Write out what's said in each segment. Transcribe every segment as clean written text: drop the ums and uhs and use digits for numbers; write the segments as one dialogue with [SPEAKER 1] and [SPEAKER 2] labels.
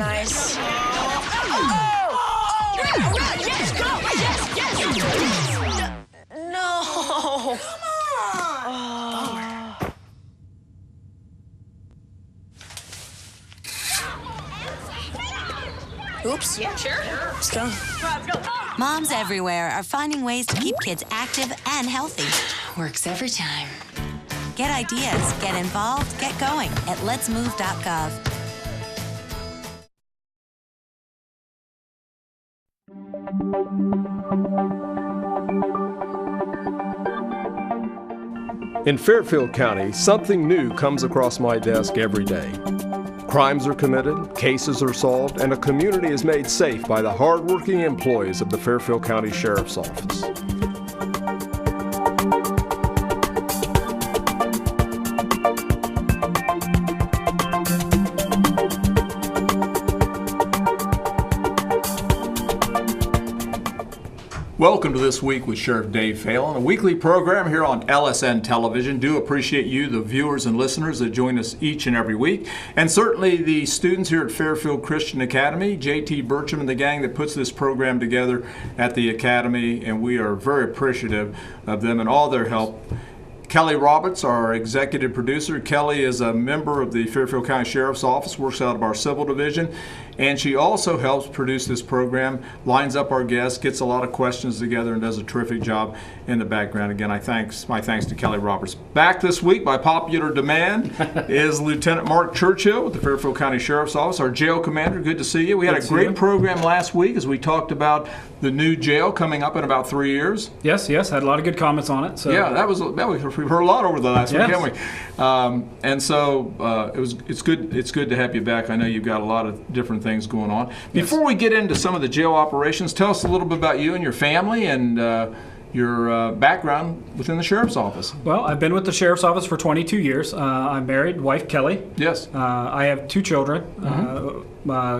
[SPEAKER 1] nice.
[SPEAKER 2] Yes, go! Yes!
[SPEAKER 1] No. Oops.
[SPEAKER 2] Yeah, sure.
[SPEAKER 1] Let's go.
[SPEAKER 3] Moms everywhere are finding ways to keep kids active and healthy.
[SPEAKER 4] Works every time.
[SPEAKER 3] Get ideas, get involved, get going at letsmove.gov.
[SPEAKER 5] In Fairfield County, something new comes across my desk every day. Crimes are committed, cases are solved, and a community is made safe by the hardworking employees of the Fairfield County Sheriff's Office.
[SPEAKER 6] Welcome to This Week with Sheriff Dave Phelan, a weekly program here on LSN Television. Do appreciate you, the viewers and listeners that join us each and every week. And certainly the students here at Fairfield Christian Academy, JT Burcham and the gang that puts this program together at the Academy, and we are very appreciative of them and all their help. Kelly Roberts, our executive producer. Kelly is a member of the Fairfield County Sheriff's Office, works out of our Civil Division, and she also helps produce this program, lines up our guests, gets a lot of questions together, and does a terrific job in the background. Again, my thanks to Kelly Roberts. Back this week, by popular demand, is Lieutenant Marc Churchill with the Fairfield County Sheriff's Office, our jail commander. Good to see you. We had a great program last week as we talked about the new jail coming up in about 3 years.
[SPEAKER 7] Yes, had a lot of good comments on it. So
[SPEAKER 6] yeah, we've heard a lot over the last week, haven't we? And so it's good to have you back. I know you've got a lot of different things going on. Before we get into some of the jail operations, tell us a little bit about you and your family and your background within the Sheriff's Office.
[SPEAKER 7] Well, I've been with the Sheriff's Office for 22 years. I'm married, wife Kelly.
[SPEAKER 6] Yes.
[SPEAKER 7] I have two children,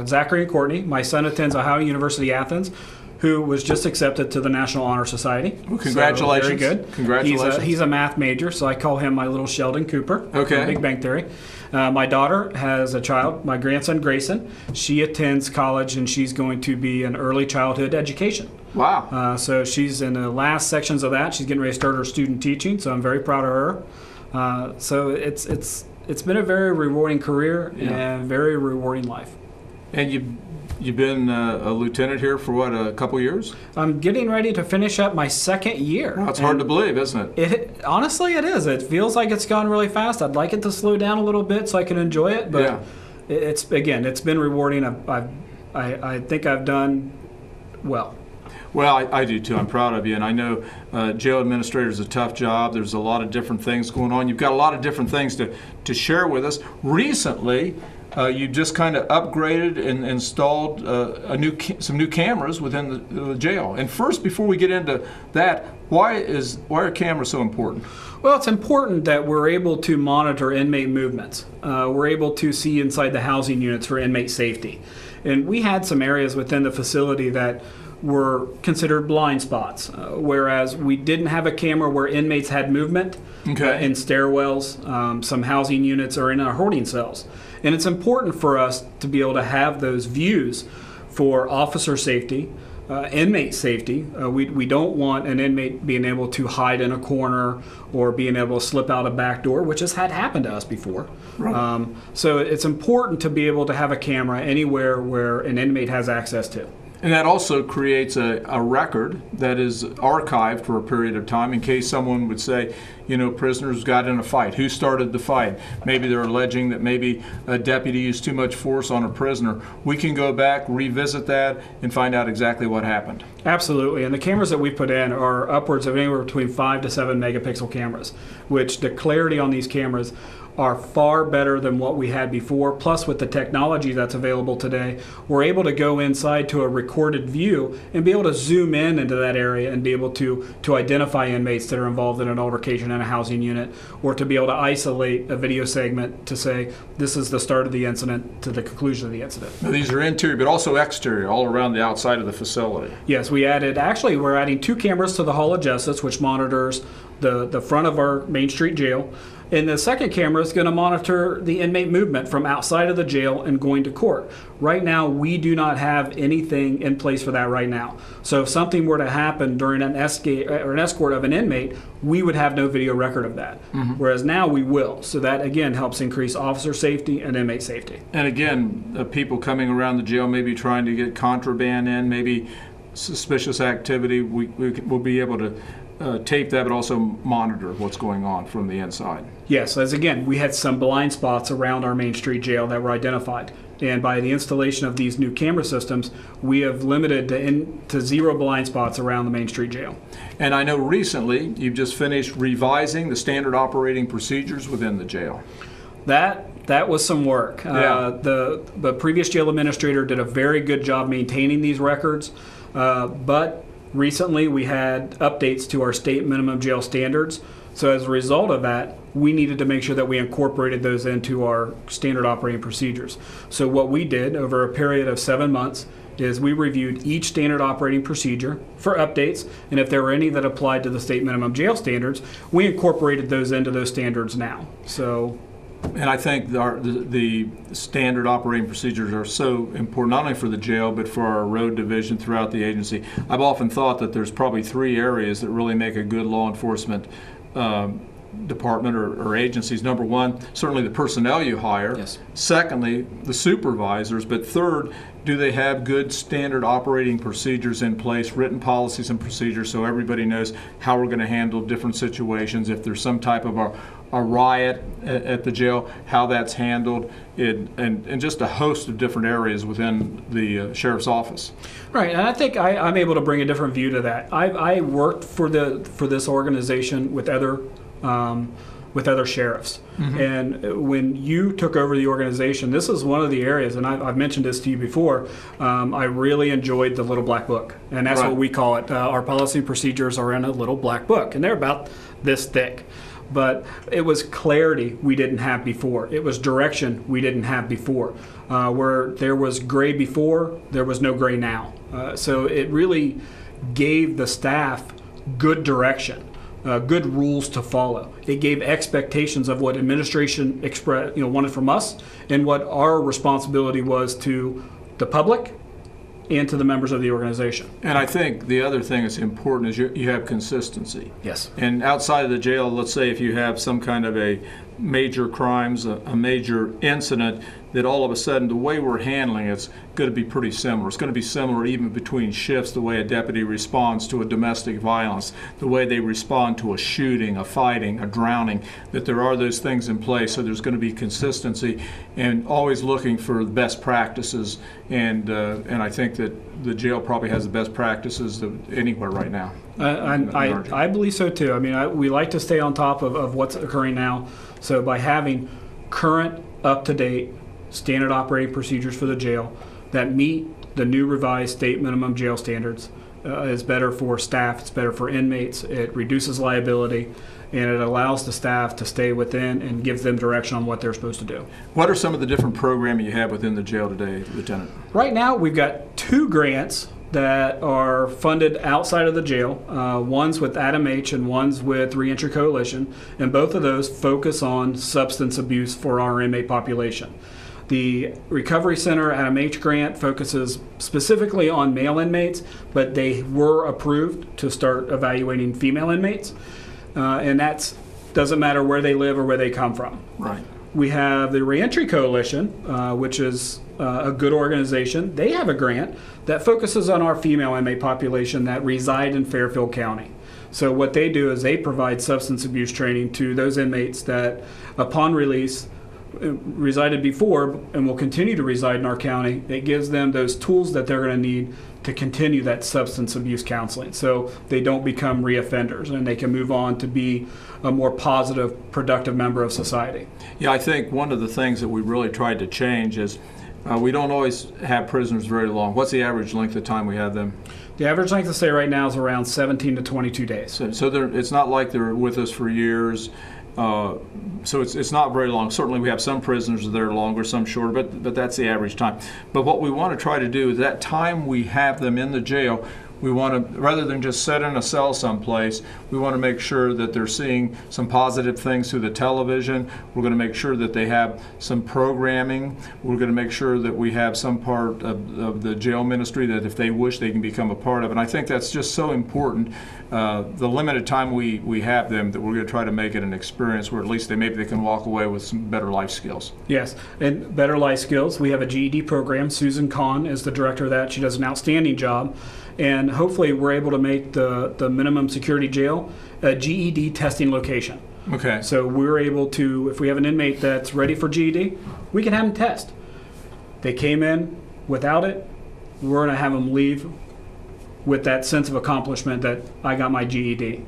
[SPEAKER 7] Zachary and Courtney. My son attends Ohio University Athens, who was just accepted to the National Honor Society.
[SPEAKER 6] Well, congratulations.
[SPEAKER 7] So, very good.
[SPEAKER 6] Congratulations.
[SPEAKER 7] He's a math major, so I call him my little Sheldon Cooper.
[SPEAKER 6] Okay.
[SPEAKER 7] From Big Bang Theory. My daughter has a child, my grandson Grayson. She attends college, and she's going to be in early childhood education.
[SPEAKER 6] Wow.
[SPEAKER 7] So she's in the last sections of that. She's getting ready to start her student teaching, so I'm very proud of her. So it's been a very rewarding career and very rewarding life.
[SPEAKER 6] And you've been a lieutenant here for what, a couple years?
[SPEAKER 7] I'm getting ready to finish up my second year.
[SPEAKER 6] Well, it's hard to believe, isn't it?
[SPEAKER 7] Honestly, it is. It feels like it's gone really fast. I'd like it to slow down a little bit so I can enjoy it, but it's been rewarding. I think I've done well.
[SPEAKER 6] Well, I do too. I'm proud of you, and I know jail administrator is a tough job. There's a lot of different things going on. You've got a lot of different things to share with us. Recently, you just kind of upgraded and installed some new cameras within the jail. And first, before we get into that, why are cameras so important?
[SPEAKER 7] Well, it's important that we're able to monitor inmate movements. We're able to see inside the housing units for inmate safety. And we had some areas within the facility that were considered blind spots, whereas we didn't have a camera where inmates had movement in stairwells, some housing units, or in our holding cells. And it's important for us to be able to have those views for officer safety, inmate safety. We don't want an inmate being able to hide in a corner or being able to slip out a back door, which has had happened to us before. Right. So it's important to be able to have a camera anywhere where an inmate has access to.
[SPEAKER 6] And that also creates a record that is archived for a period of time in case someone would say, prisoners got in a fight. Who started the fight? Maybe they're alleging that maybe a deputy used too much force on a prisoner. We can go back, revisit that, and find out exactly what happened.
[SPEAKER 7] Absolutely. And the cameras that we put in are upwards of anywhere between 5 to 7 megapixel cameras, which the clarity on these cameras are far better than what we had before. Plus, with the technology that's available today, we're able to go inside to a recorded view and be able to zoom in into that area and be able to identify inmates that are involved in an altercation in a housing unit, or to be able to isolate a video segment to say this is the start of the incident to the conclusion of the incident.
[SPEAKER 6] Now, these are interior but also exterior, all around the outside of the facility.
[SPEAKER 7] Yes, we're adding 2 cameras to the Hall of Justice, which monitors the front of our Main Street jail. And the second camera is going to monitor the inmate movement from outside of the jail and going to court. Right now, we do not have anything in place for that right now. So if something were to happen during an escort of an inmate, we would have no video record of that. Whereas now we will. So that, again, helps increase officer safety and inmate safety.
[SPEAKER 6] And again, people coming around the jail, maybe trying to get contraband in, maybe suspicious activity, we'll be able to tape that, but also monitor what's going on from the inside.
[SPEAKER 7] Yes, as again, we had some blind spots around our Main Street jail that were identified. And by the installation of these new camera systems, we have limited to 0 blind spots around the Main Street jail.
[SPEAKER 6] And I know recently you've just finished revising the standard operating procedures within the jail.
[SPEAKER 7] That was some work.
[SPEAKER 6] Yeah.
[SPEAKER 7] The previous jail administrator did a very good job maintaining these records, but recently we had updates to our state minimum jail standards. So as a result of that, we needed to make sure that we incorporated those into our standard operating procedures. So what we did over a period of 7 months is we reviewed each standard operating procedure for updates, and if there were any that applied to the state minimum jail standards, we incorporated those into those standards now. So.
[SPEAKER 6] And I think the standard operating procedures are so important, not only for the jail, but for our road division throughout the agency. I've often thought that there's probably 3 areas that really make a good law enforcement department or agencies. Number one, certainly the personnel you hire.
[SPEAKER 7] Yes.
[SPEAKER 6] Secondly, the supervisors. But third, do they have good standard operating procedures in place, written policies and procedures, so everybody knows how we're going to handle different situations? If there's some type of a riot at the jail, how that's handled, and just a host of different areas within the sheriff's office.
[SPEAKER 7] Right, and I think I'm able to bring a different view to that. I worked for this organization with other sheriffs, and when you took over the organization, this is one of the areas, and I've mentioned this to you before. I really enjoyed the little black book, and that's what we call it. Our policy and procedures are in a little black book, and they're about this thick. But it was clarity we didn't have before. It was direction we didn't have before. Where there was gray before, there was no gray now. So it really gave the staff good direction, good rules to follow. It gave expectations of what administration wanted from us, and what our responsibility was to the public and to the members of the organization.
[SPEAKER 6] And I think the other thing that's important is you have consistency.
[SPEAKER 7] Yes.
[SPEAKER 6] And outside of the jail, let's say if you have some kind of a major crimes, a major incident, that all of a sudden the way we're handling it's going to be pretty similar. It's going to be similar even between shifts, the way a deputy responds to a domestic violence, the way they respond to a shooting, a fighting, a drowning, that there are those things in place. So there's going to be consistency and always looking for the best practices. And I think that the jail probably has the best practices anywhere right now.
[SPEAKER 7] I believe so too. I mean, we like to stay on top of what's occurring now. So by having current, up-to-date standard operating procedures for the jail that meet the new revised state minimum jail standards is better for staff, it's better for inmates, it reduces liability, and it allows the staff to stay within and gives them direction on what they're supposed to do.
[SPEAKER 6] What are some of the different programming you have within the jail today, Lieutenant?
[SPEAKER 7] Right now, we've got 2 grants that are funded outside of the jail. One's with Adam H. and one's with Reentry Coalition, and both of those focus on substance abuse for our inmate population. The Recovery Center Adam H. grant focuses specifically on male inmates, but they were approved to start evaluating female inmates, and that doesn't matter where they live or where they come from.
[SPEAKER 6] Right.
[SPEAKER 7] We have the Reentry Coalition, which is a good organization. They have a grant that focuses on our female inmate population that reside in Fairfield County. So what they do is they provide substance abuse training to those inmates that, upon release, resided before and will continue to reside in our county. It gives them those tools that they're going to need to continue that substance abuse counseling, so they don't become reoffenders and they can move on to be a more positive, productive member of society.
[SPEAKER 6] Yeah, I think one of the things that we really tried to change is we don't always have prisoners very long. What's the average length of time we have them?
[SPEAKER 7] The average length of stay right now is around 17 to 22 days.
[SPEAKER 6] So it's not like they're with us for years. So it's not very long. Certainly we have some prisoners that are longer, some shorter, but that's the average time. But what we want to try to do is that time we have them in the jail, we want to, rather than just sit in a cell someplace, we want to make sure that they're seeing some positive things through the television. We're going to make sure that they have some programming. We're going to make sure that we have some part of the jail ministry that if they wish they can become a part of. And I think that's just so important. The limited time we have them, that we're going to try to make it an experience where at least maybe they can walk away with some better life skills.
[SPEAKER 7] Yes, and better life skills. We have a GED program. Susan Kahn is the director of that. She does an outstanding job. And hopefully we're able to make the minimum security jail a GED testing location.
[SPEAKER 6] Okay.
[SPEAKER 7] So we're able to, if we have an inmate that's ready for GED, we can have them test. They came in without it, we're going to have them leave with that sense of accomplishment that I got my GED.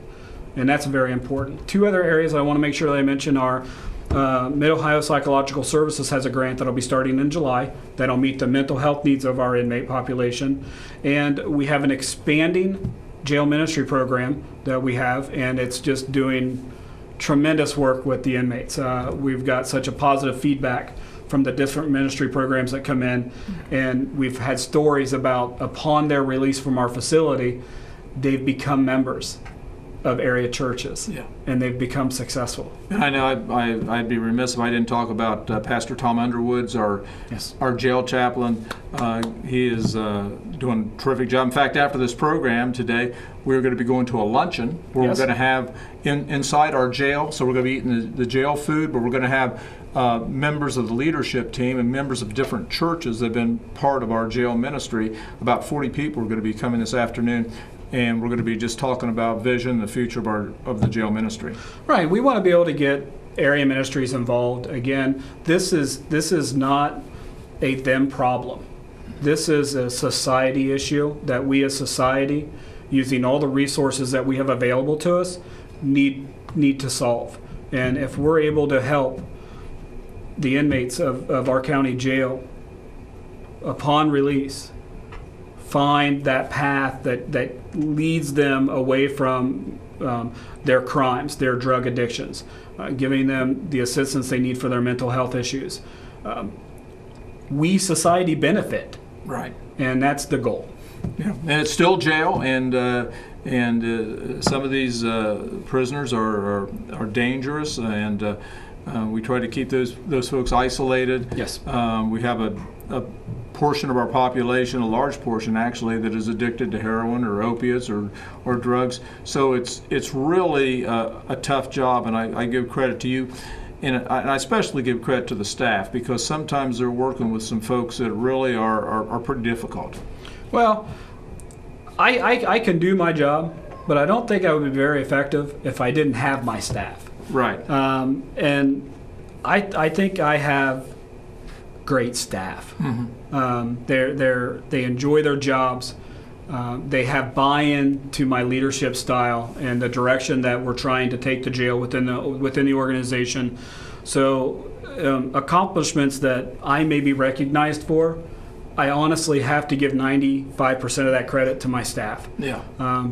[SPEAKER 7] And that's very important. Two other areas I want to make sure that I mention are Mid-Ohio Psychological Services has a grant that'll be starting in July that'll meet the mental health needs of our inmate population. And we have an expanding jail ministry program that we have, and it's just doing tremendous work with the inmates. We've got such a positive feedback from the different ministry programs that come in, and we've had stories about upon their release from our facility, they've become members of area churches, and they've become successful.
[SPEAKER 6] And I know I'd be remiss if I didn't talk about Pastor Tom Underwood's, our jail chaplain. He is doing a terrific job. In fact, after this program today, we're going to be going to a luncheon where we're going to have inside our jail. So we're going to be eating the jail food, but we're going to have members of the leadership team and members of different churches that have been part of our jail ministry. About 40 people are going to be coming this afternoon. And we're going to be just talking about vision, the future of the jail ministry.
[SPEAKER 7] Right. We want to be able to get area ministries involved. Again, this is not a them problem. This is a society issue that we as society, using all the resources that we have available to us, need to solve. And if we're able to help the inmates of our county jail upon release find that path that leads them away from their crimes, their drug addictions, giving them the assistance they need for their mental health issues. We, society, benefit.
[SPEAKER 6] Right.
[SPEAKER 7] And that's the goal.
[SPEAKER 6] Yeah. And it's still jail, and some of these prisoners are dangerous, and we try to keep those folks isolated.
[SPEAKER 7] Yes.
[SPEAKER 6] We have a portion of our population, a large portion actually, that is addicted to heroin or opiates or drugs. So it's really a tough job, and I give credit to you. And I especially give credit to the staff, because sometimes they're working with some folks that really are pretty difficult. Well,
[SPEAKER 7] I can do my job, but I don't think I would be very effective if I didn't have my staff.
[SPEAKER 6] Right.
[SPEAKER 7] And I think I have great staff. Mm-hmm. They enjoy their jobs. They have buy-in to my leadership style and the direction that we're trying to take the jail within the organization. So accomplishments that I may be recognized for, I honestly have to give 95% of that credit to my staff.
[SPEAKER 6] Yeah.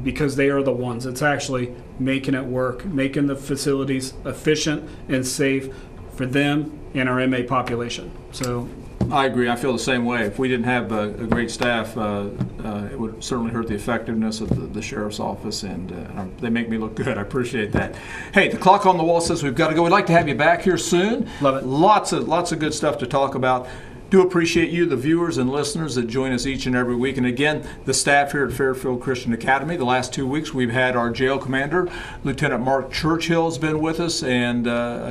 [SPEAKER 7] Because they are the ones that's actually making it work, making the facilities efficient and safe for them and our inmate population. So
[SPEAKER 6] I agree. I feel the same way. If we didn't have a great staff, it would certainly hurt the effectiveness of the sheriff's office, and they make me look good. I appreciate that. Hey, the clock on the wall says we've got to go. We'd like to have you back here soon.
[SPEAKER 7] Love it.
[SPEAKER 6] Lots of good stuff to talk about. Do appreciate you, the viewers and listeners that join us each and every week. And again, the staff here at Fairfield Christian Academy. The last 2 weeks we've had our jail commander, Lt Marc Churchill, has been with us, and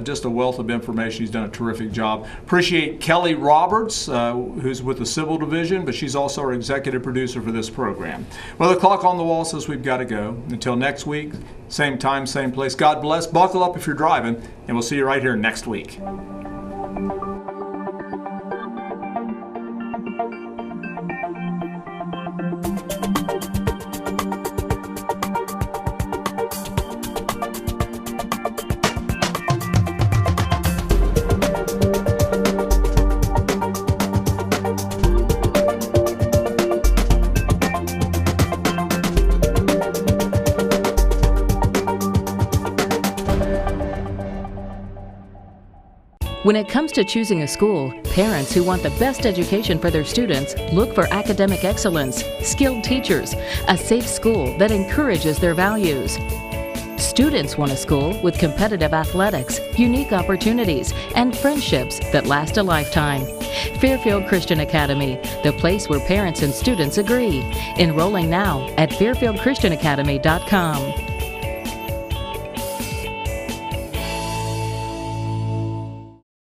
[SPEAKER 6] just a wealth of information. He's done a terrific job. Appreciate Kelly Roberts, who's with the Civil Division, but she's also our executive producer for this program. Well, the clock on the wall says we've got to go. Until next week, same time, same place. God bless. Buckle up if you're driving, and we'll see you right here next week.
[SPEAKER 4] When it comes to choosing a school, parents who want the best education for their students look for academic excellence, skilled teachers, a safe school that encourages their values. Students want a school with competitive athletics, unique opportunities, and friendships that last a lifetime. Fairfield Christian Academy, the place where parents and students agree. Enrolling now at fairfieldchristianacademy.com.